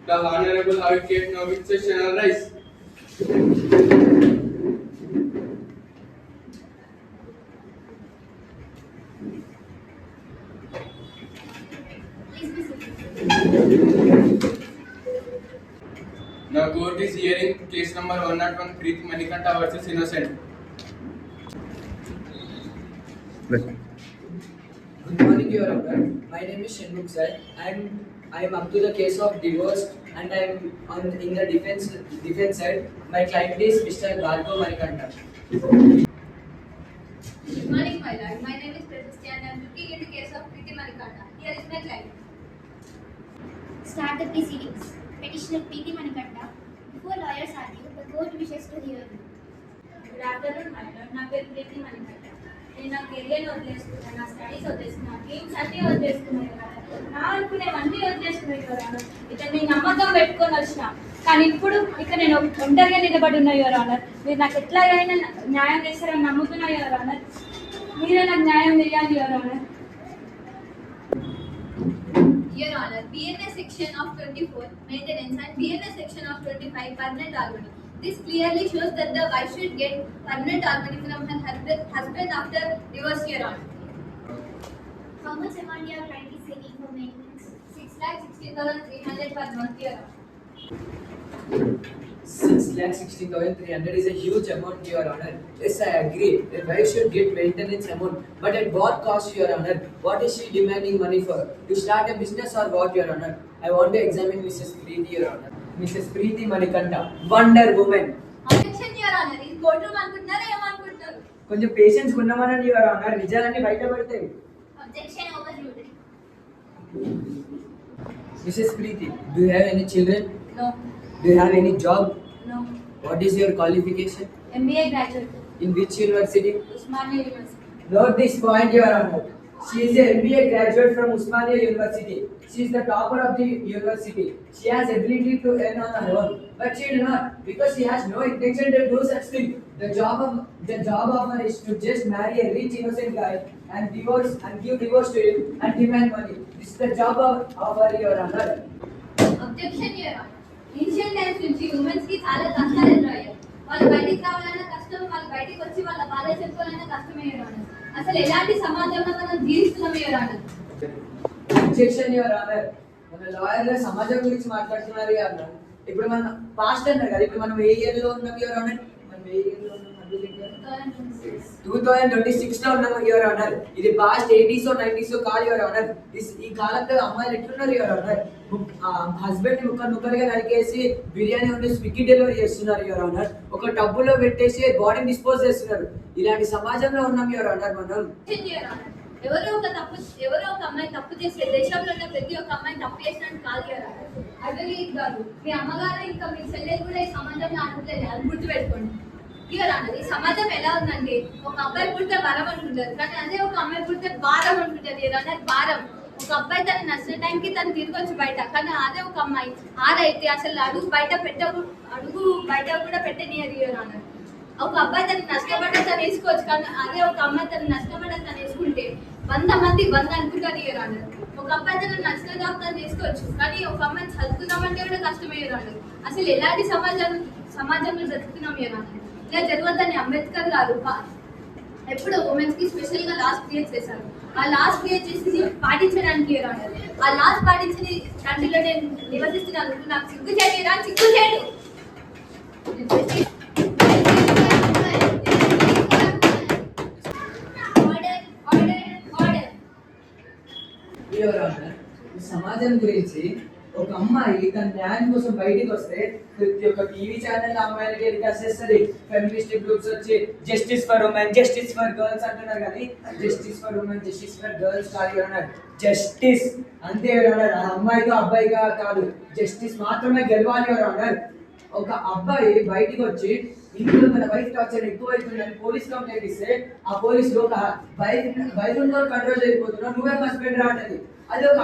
The Honorable Advocate Novik session rise. The court is hearing case number 101 Preeti Manikanta versus Innocent. Good morning, Your Honor. My name is Shenmukh Sai. I am up to the case of divorce, and I am in the defense side. My client is Mr. Bhargav Manikanta. Good morning, my lord. My name is Prasasti and I am looking into the case of Preeti Manikanta. Here is my client. Start the proceedings. Petitioner Preeti Manikanta. Before lawyers argue, the court wishes to hear you. Good afternoon, my lord. నా పేరు ప్రీతి మణికంఠ. నేను నా career వదిలేసుకున్నాను, నా studies వదిలేసుకున్నాను, dreams అన్నీ వదిలేసుకున్నాను కదా. నా అనుకునేవన్నీ వదిలేసుకున్నాయి కదా. ఇతను నేను నమ్మకం పెట్టుకొని వచ్చిన, కానీ ఇప్పుడు ఇక్కడ నేను ఒంటరిగా నిలబడి ఉన్నా యువర్ ఆనర్. మీరు నాకు ఎట్లాగైనా న్యాయం చేస్తారని నమ్ముతున్నా యువర్ ఆనర్. మీరే నాకు న్యాయం చేయాలి your honour. Your Honor, BNS section of 24 maintenance and BNS section of 25 permanent harmony. This clearly shows that the wife should get permanent harmony from her husband after divorce, Your Honor. How much amount your client is seeking for maintenance? 6,16,300 per month, Your Honor. 6,16,300 is a huge amount, Your Honor. Yes, I agree. The wife should get maintenance amount, but at what cost, Your Honor? What is she demanding money for? To start a business or what, Your Honor? I want to examine Mrs. Preeti, Your Honor. Mrs. Preeti Manikanta, Wonder Woman. Objection, Your Honor. ఈ court అనుకుంటున్నారా ఏమనుకుంటున్నారు? కొంచెం patience ఉన్నామని, Your Honor. నిజాలన్నీ బయట పడతాయి. Objection overruled. Mrs. Preeti, do you have any children? No. Do you have any job? No. What is your qualification? MBA graduate. In which university? Usmania University. Note this point, Your Honor. She is a MBA graduate from Usmania University. She is the topper of the university. She has ability to earn on her own, but she will not, because she has no intention to do such thing. The job of her is to just marry a rich innocent guy and give divorce to him and demand money. This is the job of her, Your Honor. Objection, Your Honor. Ancient times నుంచి women's కి చాలా కష్టాలు ఎదురయ్యాయి. వాళ్ళు బయటికి రావాలన్నా కష్టం, వాళ్ళు బయటికి వచ్చి వాళ్ళ బాధ చెప్పుకోవాలన్నా కష్టమే Your Honor. అసలు ఎలాంటి సమాజంలో మనం జీవిస్తున్నాం Your Honor? Objection, Your Honor. మన లాయర్లు సమాజం గురించి మాట్లాడుతున్నారు Your Honor. ఇప్పుడు మన పాస్ట్ అన్నారు కదా, ఇప్పుడు మనం ఏ ఇయర్ లో ఉన్నాం Your Honor? మనం ఏ ఇయర్ లో ఉన్నాం? 2026 లో ఉన్నాం Your Honor. ఇది పాస్ట్ 80s 90s కాదు Your Honor. ఈ కాలంలో అమ్మాయిలు ఎట్లున్నారు Your Honor? హస్బెండ్ ని ముక్కలుగా నరికేసి బిర్యానీ ఉండి స్విగ్గీ డెలివరీ చేస్తున్నారు Your Honor. ఒక టబ్బులో పెట్టేసి బాడీని డిస్పోజ్ చేస్తున్నారు. ఇలాంటి సమాజంలో ఉన్నాం Your Honor మనం. ఎవరో ఒక అమ్మాయి తప్పు చేసే దేశంలో ఉన్న ప్రతి ఒక్క అమ్మాయి తప్పు చేసినట్టు కాదు Your Honor. అదే కాదు, మీ అమ్మగారు ఇంకా మీ చెల్లెలు కూడా ఈ సమాజంలో అనుకోలేదు, అది గుర్తుపెట్టుకోండి Your Honor. ఈ సమాజం ఎలా ఉందంటే ఒక అబ్బాయి పుడితే వరం అనుకుంటారు, కానీ అదే ఒక అమ్మాయి పుడితే భారం అనుకుంటారు Your Honor. భారం. ఒక అబ్బాయి తను నచ్చిన టైంకి తను తిరగొచ్చు బయట, కానీ అదే ఒక అమ్మాయి ఆరైతే అసలు అడుగు బయట కూడా పెట్టనియరు Your Honor. ఒక అబ్బాయి తను నష్టపడ్డా తను వేసుకోవచ్చు, కానీ అదే ఒక అమ్మాయి తను నష్టపడ్డా తను వేసుకుంటే 100 మంది 100 అనుకుంటారు Your Honor. ఒక అబ్బాయి తను నచ్చిన జాబ్ తను వేసుకోవచ్చు, కానీ ఒక అమ్మాయి చదువుతున్నామంటే కూడా కష్టమే Your Honor. అసలు ఎలాంటి సమాజంలో బ్రతుకుతున్నాం Your Honor. ఇలా జరగద్దని అంబేద్కర్ గారు ఎప్పుడు ఉమెన్స్ కి స్పెషల్ గా లాస్ట్ క్రియేట్ చేశారు. ఆ లాస్ట్ క్రియేట్ చేసి పాటించడానికి Your Honor. ఆ లాస్ట్ పాటించిన కంట్రీలో నేను నివసిస్తున్నాను. నాకు సిగ్గు చేయడు. Your Honor, ఈ సమాజం గురించి ఒక అమ్మాయి తన న్యాయం కోసం బయటికి వస్తే ప్రతి ఒక్క టీవీ ఛానల్ అమ్మాయిలకి రికాస్ట్ చేస్తుంది. ఫెమినిస్ట్ గ్రూప్స్ వచ్చి justice for women, justice for girls అంటున్నారు, కానీ justice for women, justice for girls కాదు Your Honor. జస్టిస్ అంతే Your Honor. ఆ అమ్మాయిగా అబ్బాయిగా కాదు, జస్టిస్ మాత్రమే గెలవాలి Your Honor. ఒక అబ్బాయి బయటికి వచ్చి ఇంట్లో తన వైఫ్ టార్చర్ ఎక్కువ అవుతుందని పోలీస్ కంప్లైంట్ ఇస్తే ఆ పోలీసులు ఒక బైక్ కంట్రోల్ చేయకపోతున్నావు, నువ్వే హస్బెండ్ రావట్లేదు. అదే ఒక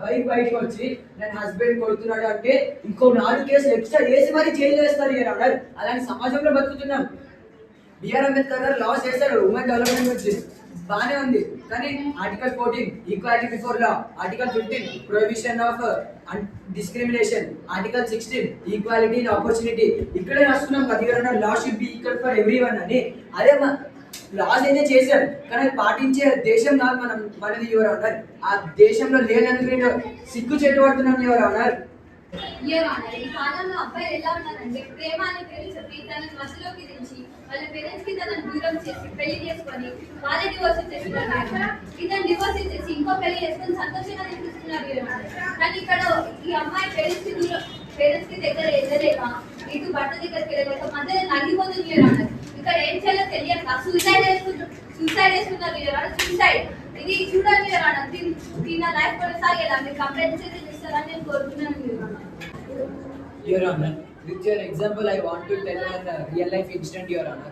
వైఫ్ బయటకు వచ్చి నేను హస్బెండ్ కొడుతున్నాడు అంటే ఇంకో 4 కేసులు ఎక్స్ట్రా వేసి మరి జైలు వేస్తారు Your Honor. అలాంటి సమాజంలో బతుకుతున్నాం. బిఆర్ అంబేద్కర్ గారు లాస్ చేశారు ఉమెన్ డెవలప్మెంట్ గురించి. బానే ఉంది. కానీ article 14 equality before law, article 15 prohibition of discrimination, article 16 equality in opportunity. ఇక్కడే రాసుకున్నాం కదా ఎవరన్నా లా should be equal for everyone అని. అదే లాస్ అయితే చేశాం కానీ అది పాటించే దేశం కాదు మనది ఎవరు అన్నారు. ఆ దేశంలో లేనందుకు సిగ్గు చెట్టు పడుతున్నాం ఎవరు అన్నారు. ఈ కాలంలో అబ్బాయిలు ఎలా ఉన్నారంటే ప్రేమ అనే పేరు చెప్పి తనని మధ్యలోకి దించి వాళ్ళ పేరెంట్స్ కి తనని దూరం చేసి పెళ్లి చేసుకొని వాళ్ళే డివోర్స్ ఇచ్చేస్తున్నారు. ఇతను డివోర్స్ ఇచ్చేసి ఇంకో పెళ్లి చేసుకొని సంతోషంగా నిలిపిస్తున్నారు. కానీ ఇక్కడ ఈ అమ్మాయి పేరెంట్స్ కి దగ్గర ఎదలేక ఇటు భర్త దగ్గరికి వెళ్ళలేక మధ్యలో నలిగిపోతుంది అన్నారు. ఇక్కడ ఏం చేయాలో తెలియక సూసైడ్ చేసుకున్నారు. సూసైడ్ ఇది చూడండి దీని లైఫ్ కొనసాగేలా మీరు కంప్లైంట్ చేసి ఇస్తారని నేను కోరుతున్నాను. Your Honor, with your example, I want to tell a real life incident, Your Honor.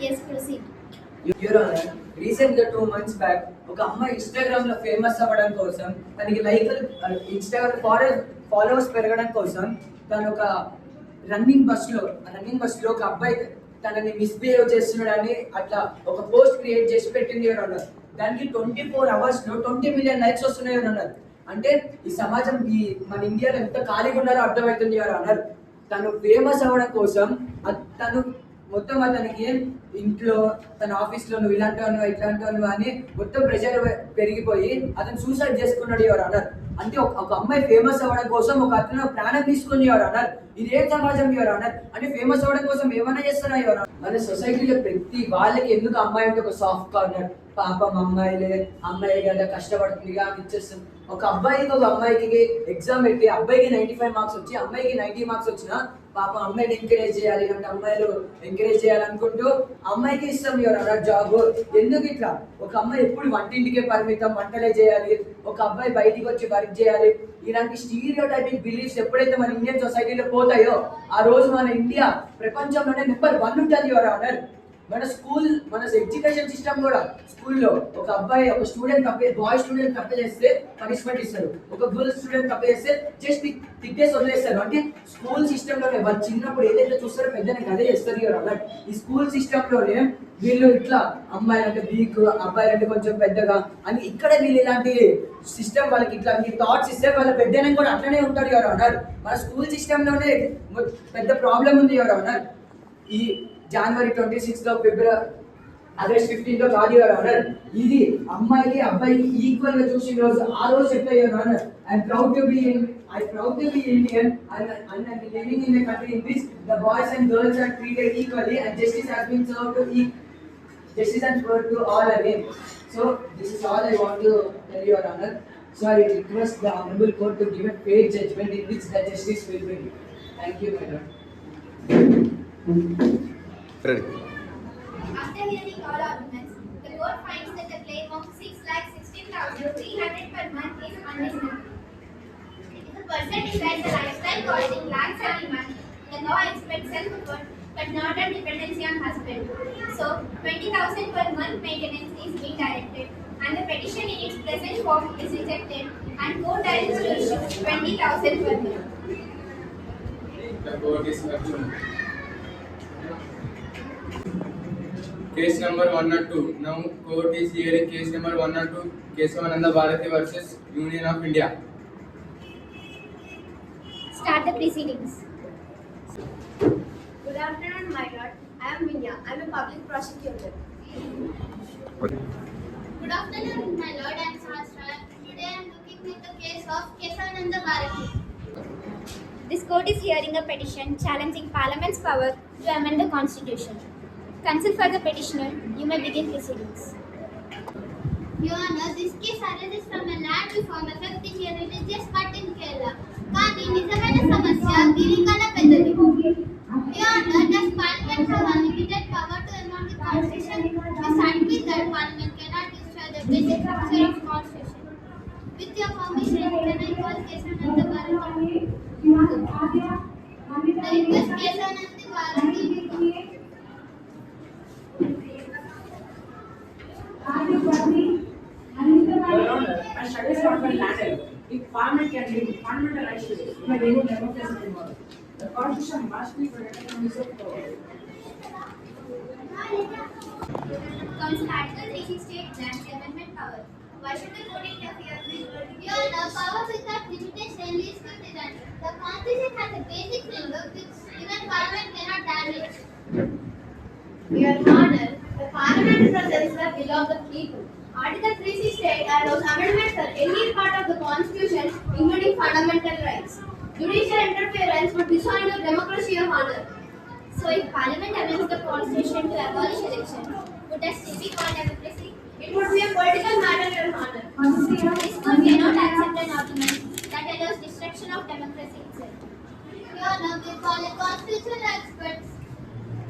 Yes, proceed. Your Honor, recently 2 months back, ఒక అమ్మాయి ఇన్స్టాగ్రామ్ లో ఫేమస్ అవ్వడం కోసం తనకి ఇన్స్టాగ్రామ్ ఫాలోవర్స్ పెరగడం కోసం తను ఒక రన్నింగ్ బస్ లో ఒక అబ్బాయి తనని మిస్బిహేవ్ చేస్తున్నాడని అట్లా ఒక పోస్ట్ క్రియేట్ చేసి పెట్టింది ఎవరు అన్నారు. దానికి 24 hours లో 20 million likes వస్తున్నాయి ఎవరు అన్నారు. అంటే ఈ సమాజం మన ఇండియాలో ఎంత ఖాళీగా ఉన్నారో అర్థమవుతుంది ఎవరు అన్నారు. తను ఫేమస్ అవ్వడం కోసం తను మొత్తం అతనికి ఇంట్లో తన ఆఫీస్లో నువ్వు ఇట్లాంటివను అని మొత్తం ప్రెషర్ పెరిగిపోయి అతను సూసైడ్ చేసుకున్నాడు ఎవరు అన్నారు. అంటే ఒక అమ్మాయి ఫేమస్ అవ్వడం కోసం ఒక అతను ప్రాణం తీసుకుని ఎవరు అన్నారు. ఇదేం సమాజం ఎవరు అన్నారు. అంటే ఫేమస్ అవ్వడం కోసం ఏమైనా చేస్తారా ఎవరు. మన సొసైటీలో ప్రతి వాళ్ళకి ఎందుకు అమ్మాయి అంటే ఒక సాఫ్ట్ కార్నర్. పాపం అమ్మాయి కదా కష్టపడుతుంది అని ఇచ్చేస్తుంది. ఒక అమ్మాయికి ఎగ్జామ్ పెట్టి అబ్బాయికి 95 మార్క్స్ వచ్చి అమ్మాయికి 90 మార్క్స్ వచ్చినా పాపం అమ్మాయిని ఎంకరేజ్ చేయాలి అంటే అమ్మాయిలు ఎంకరేజ్ చేయాలనుకుంటూ అమ్మాయికి ఇస్తాం ఎవరన్నా జాబ్. ఎందుకు ఇట్లా ఒక అమ్మాయి ఎప్పుడు వంటింటికే పరిమితం, వంటలే చేయాలి, ఒక అబ్బాయి బయటికి వచ్చి వర్క్ చేయాలి. ఇలాంటి స్టీరియోటైపిక్ బిలీఫ్స్ ఎప్పుడైతే మన ఇండియన్ సొసైటీలో పోతాయో ఆ రోజు మన ఇండియా ప్రపంచంలోనే నెంబర్ 1 ఉంటుంది ఎవరన్నా. మన ఎడ్యుకేషన్ సిస్టమ్ కూడా స్కూల్లో ఒక స్టూడెంట్ బాయ్ స్టూడెంట్ తప్పు చేస్తే పనిష్మెంట్ ఇస్తారు, ఒక గర్ల్ స్టూడెంట్ తప్పు చేస్తే జస్ట్ తిట్టేసి వదిలేస్తారు. అంటే స్కూల్ సిస్టంలోనే వాళ్ళు చిన్నప్పుడు ఏదైతే చూస్తారో పెద్దనే అదే చేస్తారు కదా. ఈ స్కూల్ సిస్టంలోనే వీళ్ళు ఇట్లా అమ్మాయిలు అంటే వీక్, అబ్బాయిలు అంటే కొంచెం పెద్దగా అని ఇక్కడ వీళ్ళు ఇలాంటి సిస్టమ్ వాళ్ళకి ఇట్లా థాట్స్ ఇస్తే వాళ్ళ పెద్దనే కూడా అట్లనే ఉంటారు ఎవరు అన్నారు. మన స్కూల్ సిస్టంలోనే పెద్ద ప్రాబ్లం ఉంది ఎవరు అన్నారు. ఈ January 26 August 15 కాదు ఎవరు అన్నారు. ఇది అమ్మాయికి అబ్బాయికి ఈక్వల్ గా చూసిన రోజు ఆ రోజు చెప్పారు అన్నారు. I proud to be Indian and I'm living in a country in which the boys and girls are treated equally and justice has been served to all again. So this is all I want to tell your honor. So I request the honorable court to give a fair judgment in which the justice will be. Thank you, my lord. Ready. After hearing all arguments, the court finds that the claim of 6,16,300 per month is unreasonable. If a person decides a lifestyle costing lakhs every month, the law expects self-effort but not a dependency on husband. So, 20,000 per month maintenance is being directed, and the petition in its present form is rejected, and court directs to issue 20,000 per month. The court is adjourned. Case number 102. Now court is hearing case number 102, Kesavananda Bharati versus Union of India. Start the proceedings. Good afternoon, my lord. I am Vinya. I am a public prosecutor. Good afternoon, my lord. I am Sahasra. Today I am looking at the case of Kesavananda Bharati. This court is hearing a petition challenging Parliament's power to amend the Constitution. Consult for the petitioner. You may begin proceedings. Your Honor, this case arises from a land reform affecting a religious part in Kerala. Kani nijamaina samasya girikana peddadi. Your Honor, does Parliament have unlimited power to amend the Constitution? We submit that Parliament cannot destroy the basic structure of Constitution. With your permission, can I call Kesavananda Bharati? The request Kesavananda Bharati. My studies are not landed. If Parliament can leave, Parliament rights to it. My name is democracy tomorrow. The Constitution must be protected from this power. Council Article 368 grants the amendment power. Why should the court interfere with Your Honor, power without limitation leads to tyranny. The Constitution has a basic framework which even Parliament cannot damage. Your Honor, the Parliament represents the will of the people. Article 368 allows amendments for any part of the Constitution, including fundamental rights. Judicial interference would dishonour democracy, Your Honor. So if Parliament amends the Constitution to abolish elections, would that still be called democracy? It would be a political matter, Your Honor. This court cannot accept an argument that allows destruction of democracy itself. Your Honor, we call a constitutional expert,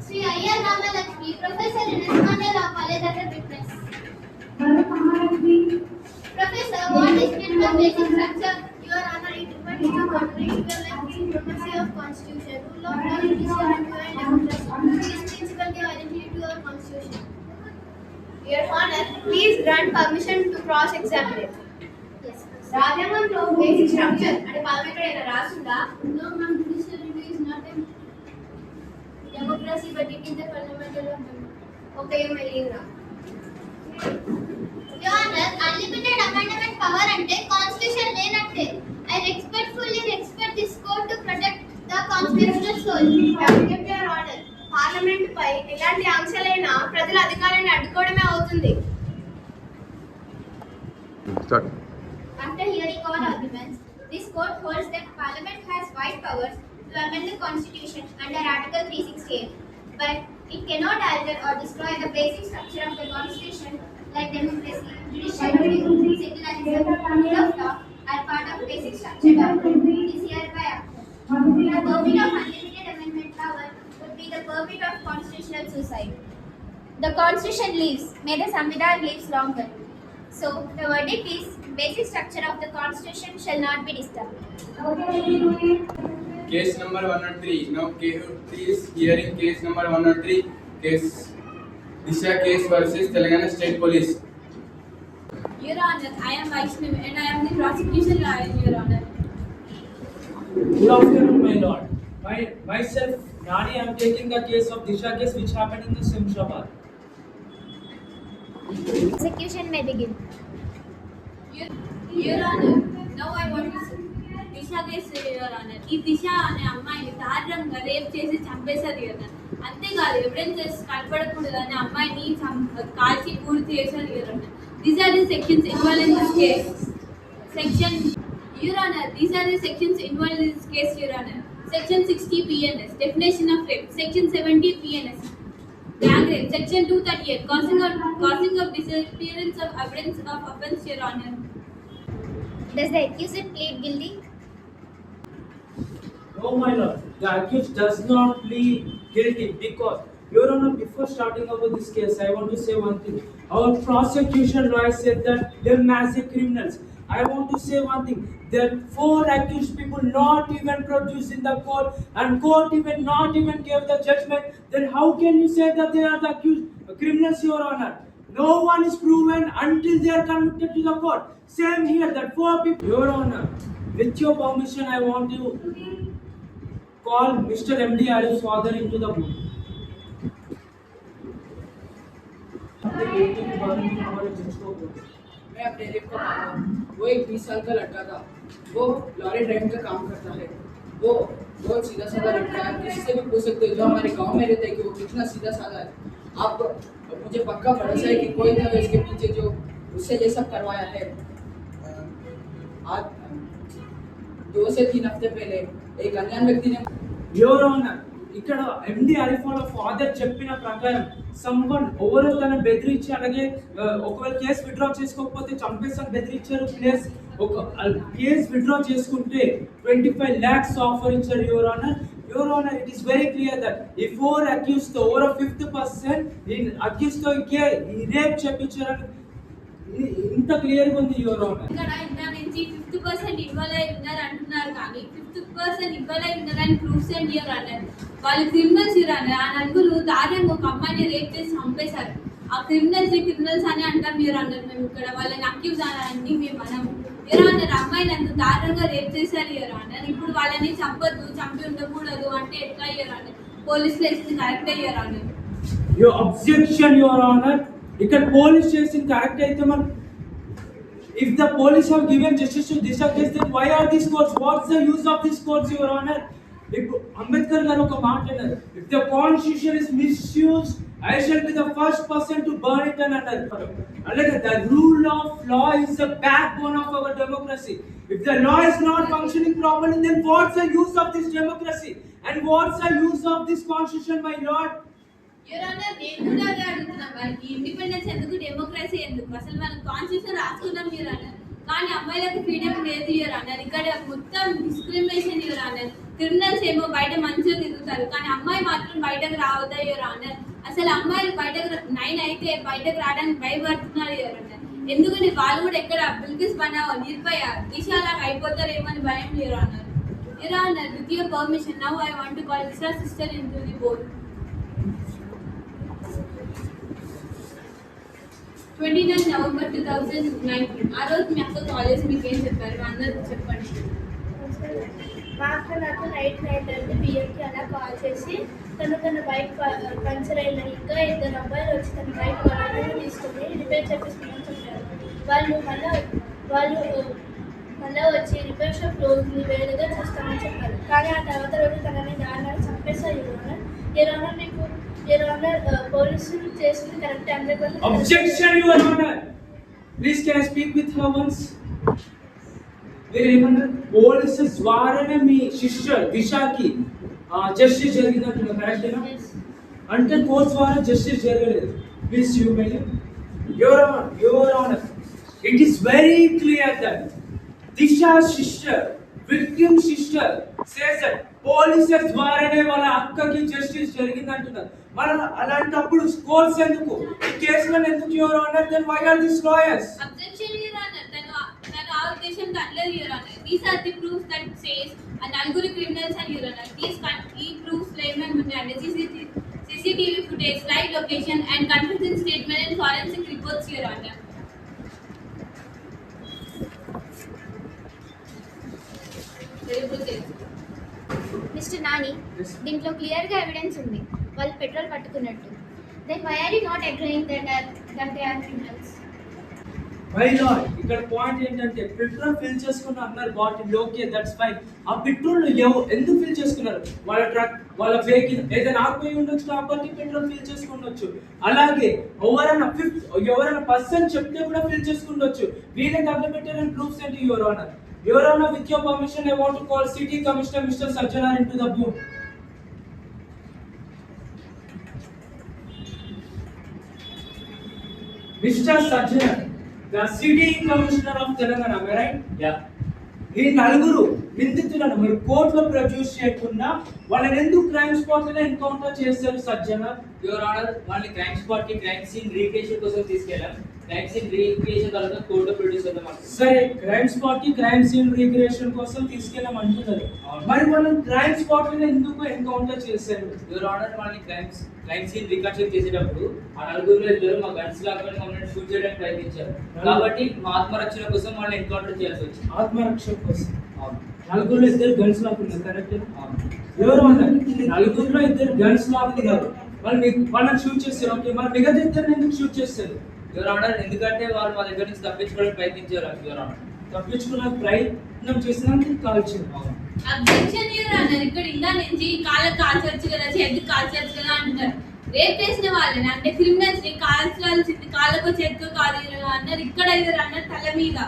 Sri Ayyar Ramalakshmi, Professor in Esmane Law College as a witness. Professor, what is meant by basic structure? Your Honor, it refers to contrary to the primacy of Constitution, rule of law, judicial review and democracy. This principle give identity to our Constitution. Your Honor, please grant permission to cross-examine. Yes. రాజ్యాంగంలో basic structure అంటే పదం ఎక్కడైనా రాస్తుందా? No, ma'am, judicial review is not a democracy, but it is the fundamental of democracy. Okay మెలింగా. Your Honor, unlimited amendment power అంటే Constitution లేనట్టే. I respectfully expect this court to protect the constitutional soul. Your Honor, parliament పై ఎలాంటి ఆంక్షలైనా ప్రజల అధికారాన్ని అడ్డుకోవడమే అవుతుంది. After hearing all arguments, this court holds that Parliament has wide powers to amend the Constitution under Article 368, but it cannot alter or destroy the basic structure of the Constitution like democracy, judicial review, secularism, rule of law are part of basic structure document. It is hereby acted. The permit of unlimited amendment power would be the permit of constitutional suicide. The Constitution lives, may the Samvidhan lives longer. So, the verdict is, basic structure of the Constitution shall not be disturbed. Case number 103. Now, Court is hearing case number 103. Case Disha case versus Telangana State Police. Your Honor, I am Vaishnavi and I am the prosecution lawyer, Your Honor. Good afternoon, my lord. Myself, Nani, I am taking the case of Disha case which happened in the Simshabad. Execution may begin. Your Honor, now I want to say Disha case Your Honor. ఈ దిశ అనే అమ్మాయిని దారుణంగా rape చేసి చంపేశారు Your Honor. అంతేకాదు evidences కనపడకూడదు అనే అమ్మాయిని కాల్చి పూర్తి చేశారు Your Honor. These are the sections involved in this case. Your Honor, these are the sections involved in this case, Your Honor. Section 60 PNS, definition of rape. Section 70 PNS, gang rape. Section 238, causing of disappearance of evidence of offence, Your Honor. Does the accused plead guilty? No, my lord. The accused does not plead guilty because, Your Honor, before starting about this case, I want to say one thing. Our prosecution lawyer said that they're massive criminals. I want to say one thing. There are 4 accused people not even produced in the court, and court not even gave the judgment. Then how can you say that they are the accused criminals, Your Honor? No one is proven until they are convicted to the court. Same here, that 4 people. Your Honor, with your permission, I want to call Mr. MD Arif's father into the booth. मैं अपने rape को मानता हूँ। वो एक 20 साल का लड़का था। वो लॉरी ड्राइविंग का काम करता है। वो बहुत सीधा साधा लड़का है। किसी से भी पूछ सकते हो जो हमारे गांव में रहते हैं कि वो कितना सीधा साधा है। आप मुझे पक्का भरोसा है कि कोई था इसके पीछे जो उससे ये सब करवाया है। आज 2 से 3 हफ्ते पहले एक अनजान व्यक्ति ने Your Honor, ఇక్కడ ఎండి అరిఫ్ వాళ్ళ ఫాదర్ చెప్పిన ప్రకారం సమ్వన్ ఎవరో తన బెదిరించి అలాగే ఒకవేళ కేసు విత్డ్రా చేసుకోకపోతే చంపేస్తాను బెదిరించారు ప్లస్ ఒక కేసు విత్డ్రా చేసుకుంటే 25 lakhs ఆఫర్ ఇచ్చారు Your Honor. Your Honor, it is very clear that if 4 accused over 50% in accused తో రేప్ చేపించారని ఇంత క్లియర్ గా ఉంది Your Honor. ఇక్కడ ఇంత నుంచి 50% ఇన్వాల్వ్ అయి ఉన్నారు అంటున్నారు కానీ 50% ఇన్వాల్వ్ అయి ఉన్నారని ప్రూఫ్స్ ఏంటి Your Honor? వాళ్ళు క్రిమినల్స్ Your Honor. ఆ నలుగురు దారుణంగా ఒక అమ్మాయిని రేప్ చేసి చంపేశారు. ఆ క్రిమినల్స్ అని అంటాం Your Honor. మేము ఇక్కడ వాళ్ళని అక్యూజ్ అని మేము మనం Your Honor, అమ్మాయిని అంత దారుణంగా రేప్ చేశారు Your Honor. ఇప్పుడు వాళ్ళని చంపొద్దు చంపి ఉండకూడదు అంటే ఎట్లా Your Honor? పోలీసులు వేసింది కరెక్టే Your Honor. Your objection, Your Honor. ఇక్కడ పోలీస్ చేసిన కరెక్ట్ అయితే మనం if the police have given justice to Disha case, then why are these courts? What's the use of these courts, Your Honor? If Ambedkar garu oka maat annaru, if the constitution is misused, I shall be the first person to burn it and another. Like the rule of law is the backbone of our democracy. If the law is not functioning properly, then what's the use of this democracy? And what's the use of this constitution, my lord? Your honour, నేను కూడా అదే అడుగుతున్నా. మనకి independence ఎందుకు, democracy ఎందుకు? అసలు మనం constitution రాసుకున్నాం యువర్ ఆనర్, కానీ అమ్మాయిలకు ఫ్రీడమ్ లేదు యువర్ ఆనర్. ఇక్కడ మొత్తం డిస్క్రిమినేషన్ యువర్ ఆనర్. క్రిమినల్స్ ఏమో బయట మంచిగా తిరుగుతారు, కానీ అమ్మాయి మాత్రం బయటకు రావద్దా యువర్ ఆనర్? అసలు అమ్మాయిలు బయటకు 9 అయితే బయటకు రావడానికి భయపడుతున్నారు యువర్ ఆనర్. ఎందుకని వాళ్ళు కూడా ఎక్కడ బిల్కిస్ బనావో, నిర్భయ, దిశాలాగా అయిపోతారేమని భయం your honour. Your honour, with your permission, now I want to call Disha sister in to the board. 29 November 2019. ఆ రోజు మీ అక్క కాలేజ్ మీకు ఏం చెప్పారు అందరూ చెప్పండి. మా అక్క నాకు నైట్ 9:30 పిఎంకి అలా కాల్ చేసి తన బైక్ పంచర్ అయిందని, ఇంకా 2 అబ్బాయిలు వచ్చి తన బైక్ వాళ్ళని తీసుకొని రిపేర్ చేపిస్తామని చెప్పారు. వాళ్ళు మళ్ళీ వచ్చి రిపేర్ షాప్ క్లోజ్ని వేరేగా చూస్తామని చెప్పారు. కానీ ఆ తర్వాత రోజు తనని దారుణంగా చంపేశారు. Your Honor, పోలీసులు చేసింది correct 100%. Objection, Your Honor. Please, can I speak with her once? ఏమన్నారు? పోలీసు ద్వారానే మీ సిస్టర్ దిశాకి జస్టిస్ జరిగిందంటున్నారు, కరెక్టేనా? అంటే కోర్టు ద్వారా జస్టిస్ జరగలేదు. Please your honour, it is very clear that Disha's sister, victim sister says that polices ద్వారానే వాళ్ళ అక్కకి జస్టిస్ జరిగిందంటున్నారు. మనం అలాంటప్పుడు స్కోర్స్ ఎందుకు, ఈ కేసులను ఎందుకు your honour? Then why are this lawyers? Objection your honour, తను ఆ ఉద్దేశంతో అనలేదు your honour. These are the proofs that says ఆ నలుగురు క్రిమినల్స్ అని యువర్ ఆనర్. ఈ ప్రూఫ్స్ ఏమేమి ఉన్నాయంటే CCTV footage, live location and confession statement and forensic reports your honour. Mister Nani, దీంట్లో క్లియర్గా ఎవిడెన్స్ ఉంది వాళ్ళు పెట్రోల్ పట్టుకున్నట్టు. Then why are you not agreeing that they are criminals? Why not? ఇక్కడ పాయింట్ ఏంటంటే పెట్రోల్ ఫిల్ చేసుకున్న అన్నారు బాటిల్, ఓకే దట్స్ ఫైన్. ఆ పెట్రోల్ ఎందుకు ఫిల్ చేసుకున్నారు? వాళ్ళ ట్రక్, వాళ్ళ వెహికల్ ఏదైనా ఆగిపోయి ఉండొచ్చు కాబట్టి పెట్రోల్ ఫిల్ చేసుకుండొచ్చు. అలాగే ఎవరైనా పర్సన్ చెప్తే కూడా ఫిల్ చేసుకుండొచ్చు. వీళ్ళని తగ్గబెట్టారని ప్రూఫ్స్ ఏంటి your honour? Your Honor, with your permission, I want to call City Commissioner Mr. Sajjana into the booth. Mr. Sajjana, the City Commissioner of Telangana, am I right? Yeah. ఈ నలుగురు నిందితులను మీరు కోర్టులో produce చేయకుండా వాళ్ళని ఎందుకు crime spot లో encounter చేశారు సజ్జన? యువర్ ఆనర్, వాళ్ళని క్రైమ్ స్పాట్ కి క్రైమ్ సీన్ రీక్రియేషన్ కోసం తీసుకెళ్ళాం. క్రైమ్ సీన్ రీక్రియేషన్ తర్వాత కోర్టులో ప్రొడ్యూస్ చేద్దాం. సరే, క్రైమ్ స్పాట్ కి క్రైమ్ సీన్ రీక్రియేషన్ కోసం తీసుకెళ్ళాం అంటున్నారు. మరి వాళ్ళని క్రైమ్ స్పాట్ లో ఎందుకు ఎన్కౌంటర్ చేశారు? యువర్ ఆనర్, వాళ్ళని క్రైమ్ సీన్ రికన్స్ట్రక్ట్ చేసేటప్పుడు ఆ నలుగురులో ఇద్దరు మా గన్స్ లాక్కొని మమ్మల్ని షూట్ చేయడానికి ప్రయత్నించారు. కాబట్టి మా ఆత్మరక్షణ కోసం వాళ్ళని ఎన్కౌంటర్ చేయాల్సి వచ్చింది. ఆత్మరక్షణ కోసం నలుగురులో ఇద్దరు గన్స్ లాక్కున్నారు, కరెక్ట్? ఎవరు నలుగురులో ఇద్దరు గన్స్ లాక్కున్నారు, వాళ్ళని షూట్ చేస్తారు. ఓకే, మరి మిగతా ఇద్దరు ఎందుకు షూట్ చేస్తారు? యువర్ ఆనర్, ఎందుకంటే వాళ్ళు మా దగ్గర నుంచి తప్పించుకోవడానికి ప్రయత్నించారు. యువర్ ఆనర్, తప్పించుకున్న ప్రయత్నం చేసినందుకు కాల్చారు. అబ్జెక్షన్ యువర్ ఆనర్, ఇక్కడ ఇలా నుంచి కాళ్ళకు కాల్చవచ్చు కదా, చేతికి కాల్చవచ్చు కదా అంటున్నారు. రేప్ చేసిన వాళ్ళని అంటే క్రిమినల్స్ ని కాల్చాల్సింది కాళ్ళకు చేతికి కాదు యువర్ ఆనర్. ఇక్కడ యువర్ ఆనర్ తల మీద.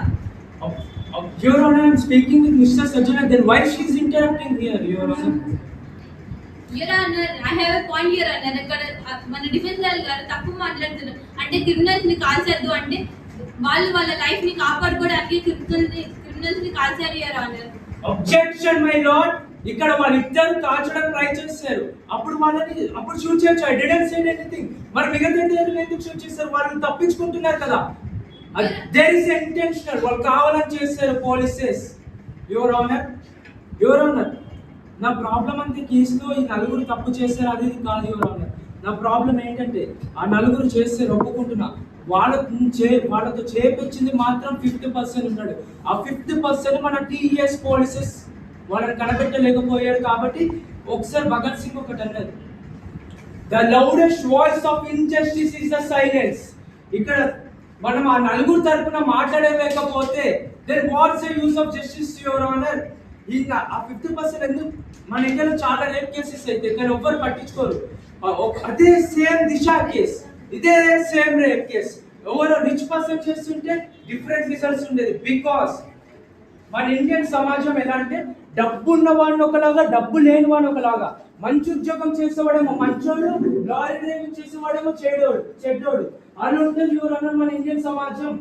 Your Honor, I am speaking with Mr. Sajjana. Then why she is interrupting here, Your Honor? Your honour, I have a point your honour. ఇక్కడ మన డిఫెన్స్ లాయర్ గారు తప్పు మాట్లాడుతున్నారు. అంటే క్రిమినల్స్ ని కాల్చద్దు అంటే వాళ్ళ లైఫ్ ని కాపాడుకోవడానికి క్రిమినల్స్ ని కాల్చారు your honour. Objection, my lord. ఇక్కడ వాళ్ళిద్దరు కాల్చడానికి ట్రై చేశారు. అప్పుడు షూట్ చేయొచ్చు. I didn't say anything. మరి మిగతా ఇద్దరు ఎందుకు షూట్ చేశారు? వాళ్ళు తప్పించుకుంటున్నారు కదా. There is intentional. వాళ్ళు కావాలని చేశారు పోలీసెస్. Your Honor, నా ప్రాబ్లం అంతే కేసులో ఈ నలుగురు తప్పు చేశారు అది కాదు యువర్ ఆనర్. నా ప్రాబ్లం ఏంటంటే ఆ నలుగురు చేశారు ఒప్పుకుంటున్నా. వాళ్ళతో చేపించింది మాత్రం 50% ఉన్నాడు. ఆ 50% మన టీఎస్ పోలీసెస్ వాళ్ళని కనబెట్టలేకపోయాడు. కాబట్టి ఒకసారి భగత్ సింగ్ ఒకటి అన్నారు, the loudest voice of injustice is the silence. ఇక్కడ మనం ఆ నలుగురు తరపున మాట్లాడలేకపోతే then what's the use of justice your honour? ఇంకా ఆ 50% ఎందుకు మన ఇండియాలో చాలా రేప్ కేసెస్ అయితే కానీ ఎవ్వరు పట్టించుకోరు. అదే సేమ్ దిశ కేస్, ఇదే సేమ్ రేప్ కేస్ ఎవరో రిచ్ పర్సన్ చేస్తుంటే డిఫరెంట్ రిజల్ట్స్ ఉండేది. బికాస్ మన ఇండియన్ సమాజం ఎలా అంటే డబ్బు ఉన్న వాడిని ఒకలాగా, డబ్బు లేని వాడిని ఒకలాగా, మంచి ఉద్యోగం చేసేవాడేమో మంచోడు, లారీ డ్రైవింగ్ చేసేవాడేమో చెడ్డోడు అలా ఉంటుంది యువర్ ఆనర్ మన ఇండియన్ సమాజం.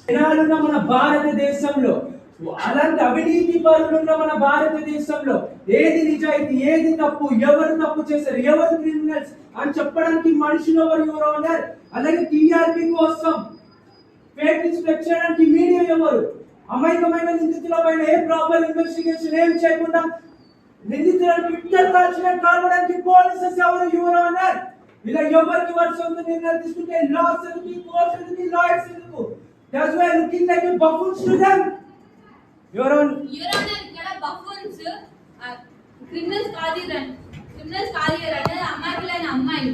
జనాలున్న మన భారతదేశంలో, అలాంటి అవినీతి పరులున్న మన భారతదేశంలో ఏది నిజాయితీ, ఏది తప్పు, ఎవరు తప్పు చేశారు, ఎవరు క్రిమినల్స్ అని చెప్పడానికి మనుషులు ఎవరు యువర్ ఆనర్? అలాగే టీఆర్పీ కోసం ఫేక్ ఇన్స్పెక్ట్ చేయడానికి మీడియా ఎవరు? అమాయకమైన నిందితుల పైన ఏ ప్రాపర్ ఇన్వెస్టిగేషన్ ఏం చేయకుండా నిందితులను విక్టర్ కాల్చడానికి పోలీసెస్ ఎవరు యువర్ ఆనర్? ఇలా ఎవరికి వారి సొంత నిర్ణయాలు తీసుకుంటే లాస్ ఎందుకు, కోర్ట్స్ ఎందుకు, లాయర్స్ ఎందుకు? That's why looking like a buffoons to them. Your Honor, ఇక్కడ బఫూన్స్ క్రిమినల్స్ కాదు అమ్మాయిలైన అమ్మాయిలు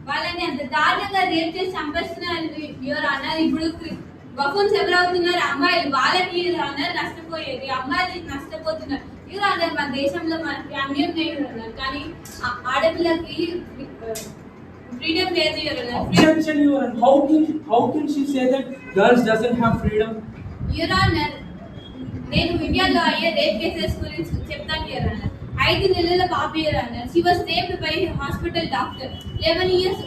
వాళ్ళని అంత దారుణంగా రేప్ చేసి చంపేస్తున్నారు యువర్ ఆనర్. ఇప్పుడు బఫూన్స్ ఎవరవుతున్నారు? అమ్మాయిలు. వాళ్ళకి యువర్ ఆనర్ నష్టపోయేది, అమ్మాయిలు నష్టపోతున్నారు యువర్ ఆనర్. మన దేశంలో మనకి అన్యాయం లేదు కానీ ఆడపిల్లకి freedom లేదు your honour. objection your Honor. How can she say that girls doesn't have freedom? Your honour, నేను ఇండియాలో అయ్యే రేప్ కేసెస్ గురించి చెప్తాను యువర్ ఆనర్. 5 నెలల బాబు your honour, she was raped by a hospital doctor. 11 years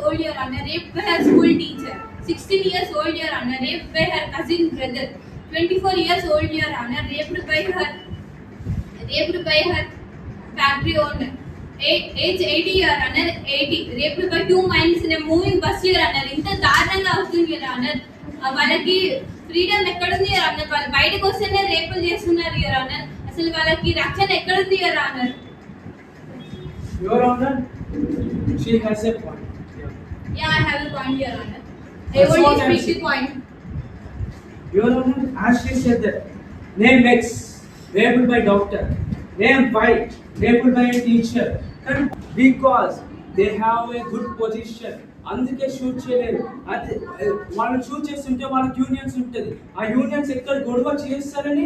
old your honour, raped by her school teacher. 16 years old your honour, raped by her cousin brother. 24 years old your honour, raped by her factory owner. Age 80 your honour, 80 raped by 2 minors in a moving bus your honour. ఇంత దారుణంగా అవుతుంది your honour. వాళ్ళకి freedom ఎక్కడుంది your honour? వాళ్ళు బయటకు వస్తేనే రేపులు చేస్తున్నారు యువర్ ఆనర్. అసలు వాళ్ళకి రక్షణ ఎక్కడుంది your honour? Your Honor, she has a point. Yeah, I have a point your honour. I That's only what I'm speak the saying. point. Your Honor, as she said that name X raped by doctor, name Y raped by a teacher, and because they have a good position అందుకే shoot చేయలేరు. అది వాళ్ళు shoot చేస్తుంటే వాళ్ళకి unions ఉంటుంది, ఆ unions ఎక్కడ గొడవ చేస్తారని